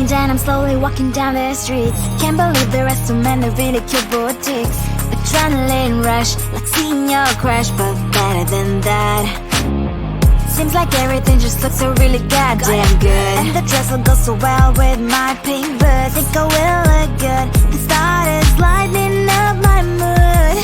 Looking down, I'm slowly walking down the streets. Can't believe there are so many really cute boutiques. Adrenaline rush, like seeing your crush, but better than that. Seems like everything just looks so really goddamn good. And the dress will go so well with my pink boots. Think I will look good. The start is lighting up my mood.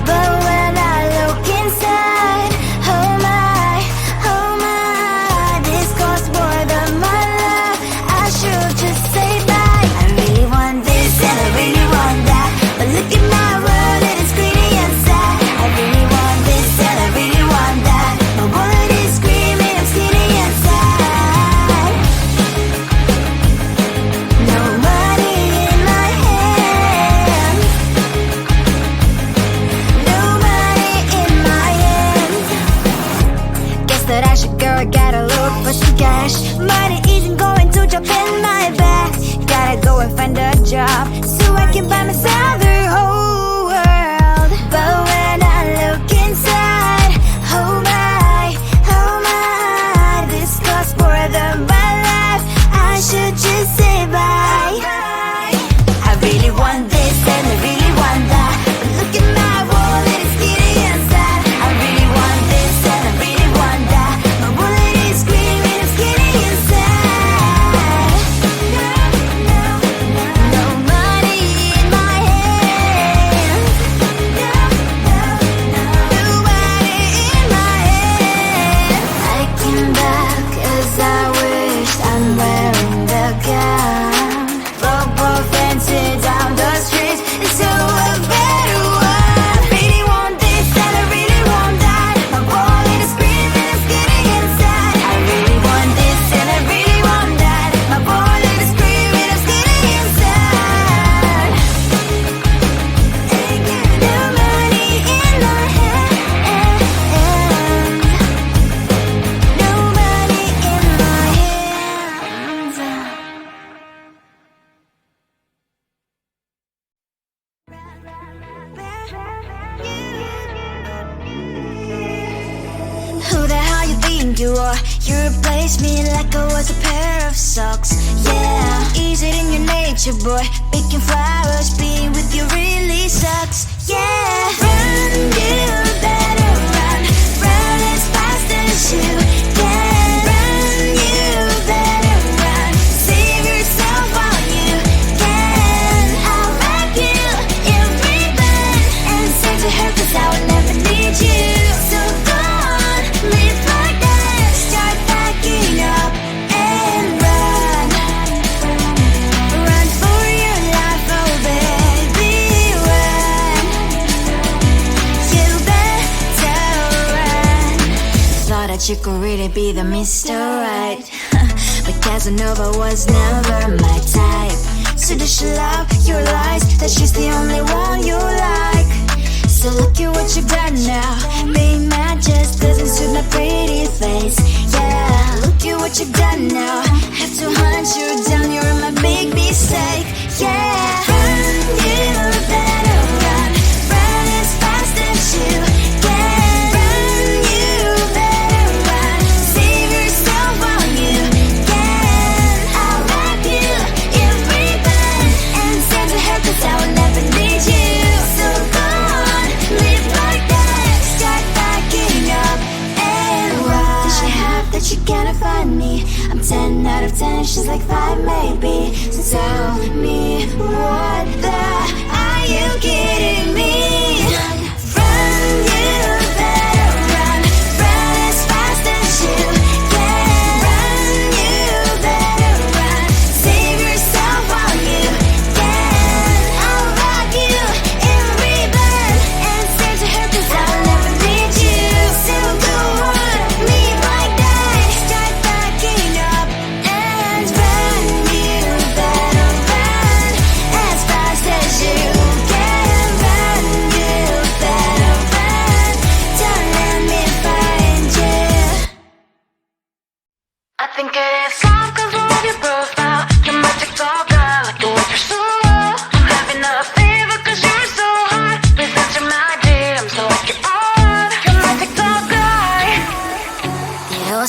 But when I look inside, oh my, this costs more than my love. I should just say bye. I really want this and I really want that, but look at my world, it is greedy and sad. I really want this and I really want that. My wallet is screaming, I'm skinny and sad. No money in my hand. No money in my hand. Guess that I should go, I gotta look for some cash. Money isn't going to jump in my bag. Gotta go and find a job so I can buy myself the whole world. But when I look inside, oh my, this costs more than my life. I should just say bye. I really want this and I really want that, but look at my wallet, it's skinny and sad. I really want this and I really want that. My wallet is screaming, I'm skinny and sad. No money in my hand. No money in my hand. I came back 'cause I wished I'm wearing the gown. Robo fencing down the streets into a better one. Really want this and I really want that. My wallet is screaming, I'm skinny inside. I really want this and I really want that. My wallet is screaming, I'm skinny inside. No money in my hand. No money in my hands. Who the hell you think you are? You replaced me like I was a pair of socks. Yeah, is it in your nature, boy? Picking flowers, being with you really sucks. Yeah, run, you better run. Run as fast as you can. Run, you better run. Save yourself while you can. I'll wrap you in ribbon and send to her 'cause I will never need you. So go on, live like that. Start packing up and run. Run for your life, oh baby, run. You better run. Thought that you could really be the Mr. Right, but Casanova was never my type. So does she love your lies, that she's the only one you like? So look at what you've done now. Being mad just doesn't suit my pretty face. Yeah, look at what you've done now. Have to hunt you down, you're my big mistake. Yeah, run, you better run. Run as fast as you can. Run, you better run. Save yourself while you can. I'll wrap you in ribbon and send to her 'cause I will never need you. So go on, live like that. Start packing up and run. What does she have that you cannot find me? I'm 10 out of 10, she's like 5 maybe. So tell me, what the, are you kidding me? Run, you better run. Run as fast as you can. Run, you better run. Save yourself while you can. I'll wrap you in ribbon and send to her 'cause I'll never need you. So go on, live like that. Start packing up and run. You better run.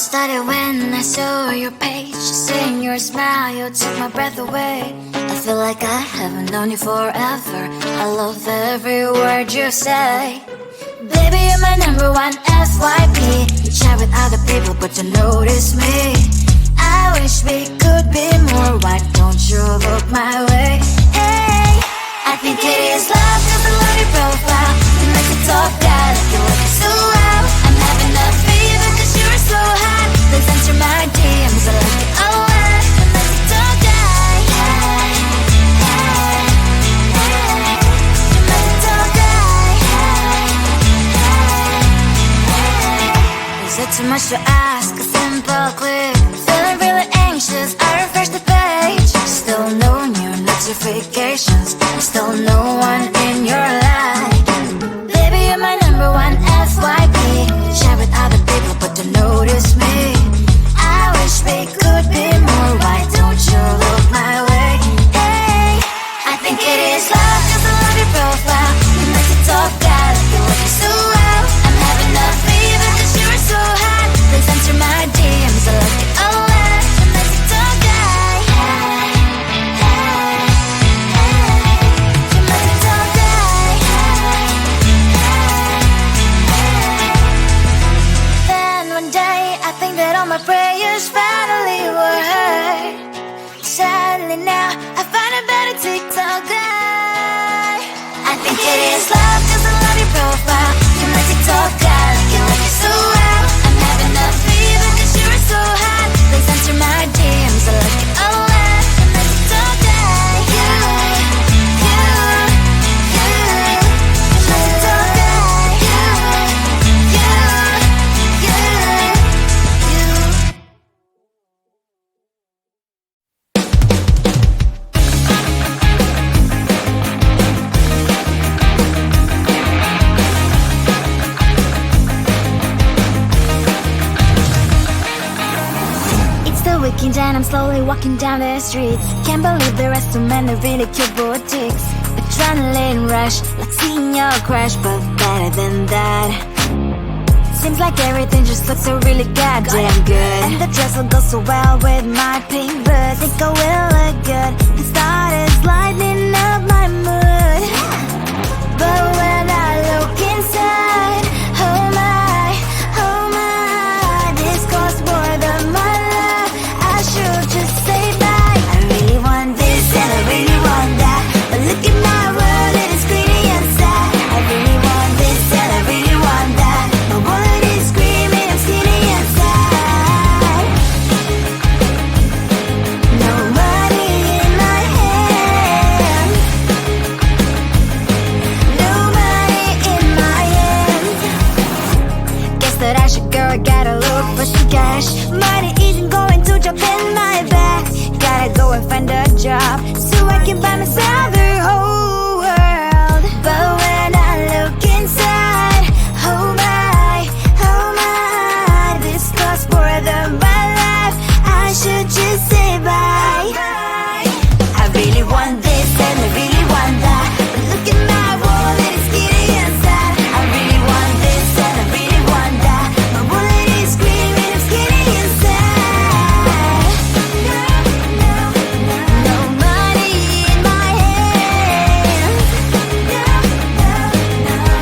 started when I saw your page. Seeing your smile, you took my breath away. I feel like I haven't known you forever. I love every word you say. Baby, you're my number one FYP. You chat with other people, but you notice me. I wish we could be more. Why don't you look my way? Hey, I think it is love, cause I love your profile. You make me talk bad, like you like it so well. I'm having a fever cause you're so hot. Please answer my DMs, I like it a lot. You make me talk bad. Hey, hey, hey. You make me talk bad. Hey, hey. Is it too much to ask? A simple click. Feeling really anxious, I refresh the page. Still no new notifications. Still no one in your life. Baby, you're my number one FYP. Share with other people, but don't notice me. I wish we could be more. Why don't you look my way? Hey, I think it is love, cause I love your profile. You make it talk bad, like you like it so well. I'm having a fever cause you're so hot. Please answer my DMs, I like it a lot. You make it talk bad. Hey, hey, hey. You make it talk bad. Hey, hey, hey. Then one day I think that all my prayers finally were heard. Sadly now I find a better TikTok guy. I think it is love cause I love your profile. You make it talk bad, like you like it so well. I'm having a fever cause you're so hot. Please answer my DMs, I like it a lot. You make it talk bad. You make it talk bad. It's the weekend and I'm slowly walking down the streets. Can't believe there are so many really cute boutiques. Adrenaline rush, like seeing your crush, but better than that. Seems like everything just looks so really goddamn good. And the dress will go so well with my pink boots. Think I will look good. The start is lighting up my mood. But when I look inside, oh my, this costs more than my love. I should just say bye. I really want this and I really want that. But look at my world, it is pretty and sad. I really want this and I really want that. My wallet is screaming, I'm skinny and sad. No money in my hand. No money in my hand. Guess that I should go, I gotta look for some cash. Money isn't going to drop in my bag. Gotta go and find a job so I can buy myself the whole world. But when I look inside, oh my, this costs more than my life. I should just say bye. I really want this and I really want that. But look at my wallet, it's skinny and sad. I really want this and I really want that. My wallet is screaming, I'm skinny and sad. No money in my hand.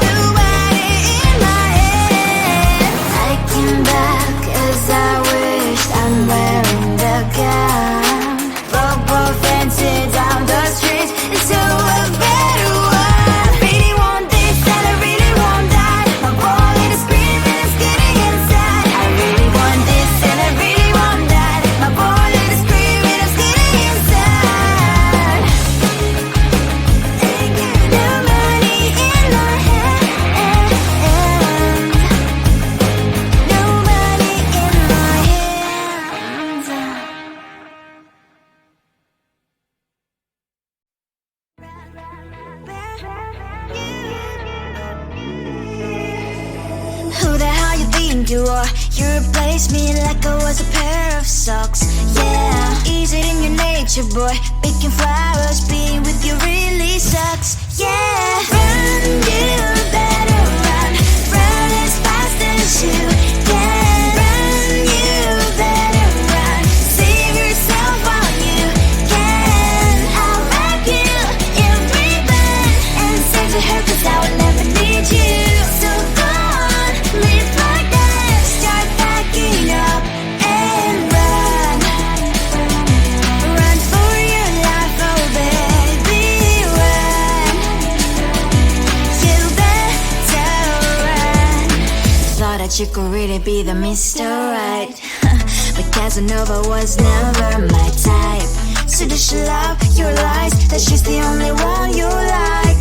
No money in my hand. I came back as I wished. I'm wearing the gown. Both fancy down the street into a better one. I really want this and I really want that. My wallet is screaming, it's getting inside. I really want this and I really want that. My wallet is screaming, it's getting inside. No money in my hand. No money in my hand. Who the hell you think you are? You replaced me like I was a pair of socks. Yeah, is it in your nature, boy? Picking flowers, being with you really sucks. Yeah, run, you better run. Run as fast as you can. Run, you that you could really be the Mr. Right. But Casanova was never my type. So does she love your lies, that she's the only one you like?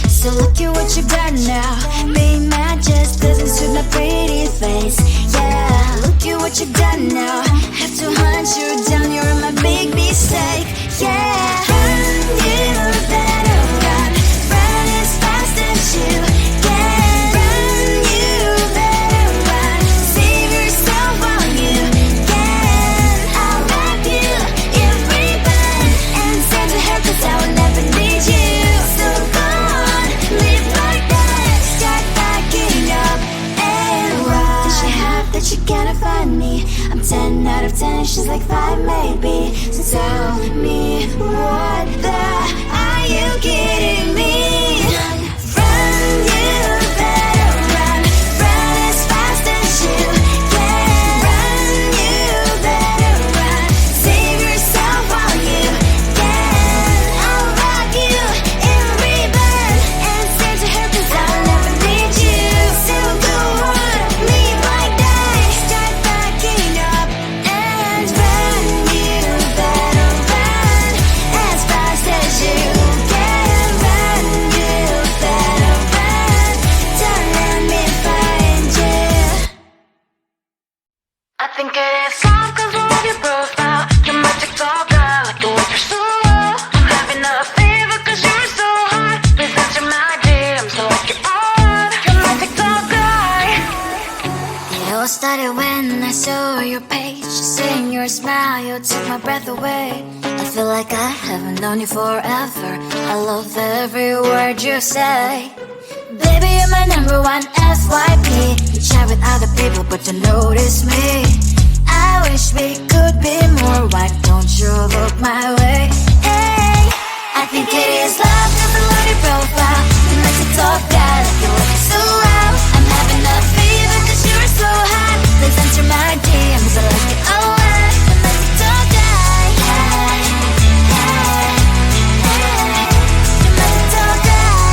So look at what you've done now. Being mad just doesn't suit my pretty face. Yeah, look at what you've done now. Have to hunt you down, you're my big mistake. Yeah, run, you better run. Run as fast as you can. Run, you better run. Save yourself while you can. I'll wrap you in ribbon and send to her, 'cause I will never need you. So go on, live like that. Start backing up and run. Does she have that she cannot find me? I'm 10 out of 10, she's like 5 maybe. So tell me, what the are you kidding me? Run, you better run. Run as fast as you can. Run, you better run. Save yourself while you can. I'll wrap you in ribbon and send to her, 'cause I'll never need you. So go on, live like that. Start backing up and run. You better run as fast as you can. Run, you better run. Don't let me find you. I think it is love 'cause I love your profile. You're my TikTok guy, like the way you're so low. I'm having a fever 'cause you're so hot. Please answer my DMs, so like you're on. You're my TikTok guy. It all started when I saw your page. Seeing your smile, you took my breath away. I feel like I haven't known you forever. I love every word you say. Baby, you're my number one FYP. You chat with other people, but you notice me. I wish we could be more. Why don't you look my way? Hey, I think it is love 'cause I love your profile. You like to talk guy, like you look so well. I'm having a fever 'cause you're so hot. Please answer my DMs, I like it a lot. I'm like to talk guy. Hey, hey, hey. You're my TikTok guy.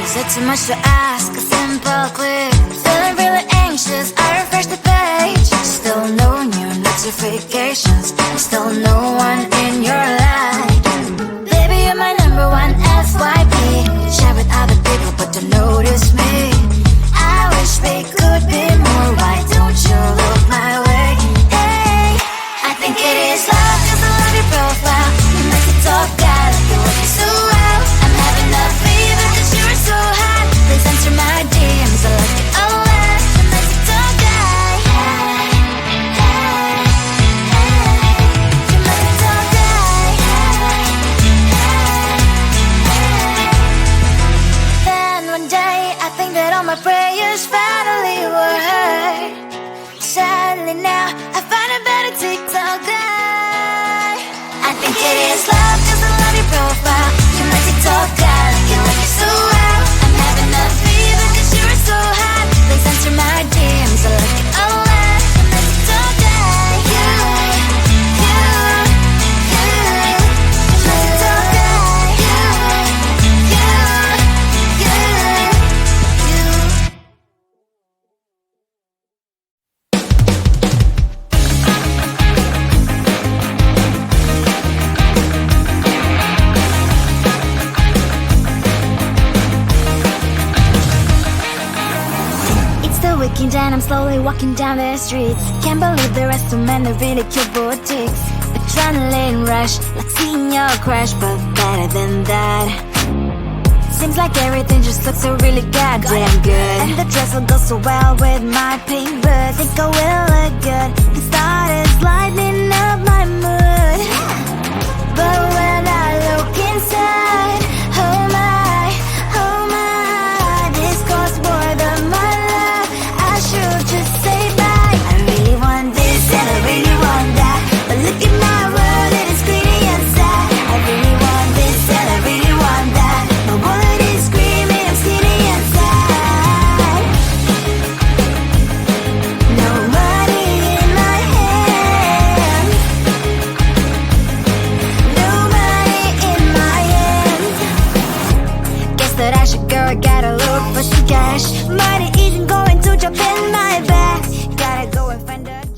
Is it too much to ask? A simple click. Feeling really anxious, I refresh the page. Still no new notifications. Still no one in your life. Baby, you're my number one FYP. Share with other people, but don't notice me. I wish we could be more. Why don't you look my way? Hey, I think it is love 'cause I love your profile. You make it talk guy, like you look so well. I'm having a fever 'cause you're so hot. Please answer my DMs, I like it a lot. You make it talk guy. Hey, hey, hey. You make it talk guy. Hey, hey, hey. Then one day I think that all my prayers finally were heard. Sadly now I find a better TikTok guy. I think it is love 'cause I love your profile. You're my TikTok guy, like you look so well. I'm having a fever 'cause you're so hot. Please answer my DMs, I like it a lot. I'm my TikTok guy. You, you're my TikTok guy. You. It's the weekend and I'm slowly walking down the streets. Can't believe there are so many really cute boutiques. Adrenaline rush, like seeing your crush, but better than that. Seems like everything just looks so really goddamn good. And the dress will go so well with my pink boots. Think I will look good. The thought is lighting up my mood. But when I look inside, oh my, this costs more than my love. I should just say bye. I really want this and I really want that, but look at my world, it is greedy and sad. I really want this and I really want that. My wallet is screaming, I'm skinny and sad. No money in my hand. No money in my hand. I gotta look for some cash. Money isn't going to jump in my back. Gotta go and find a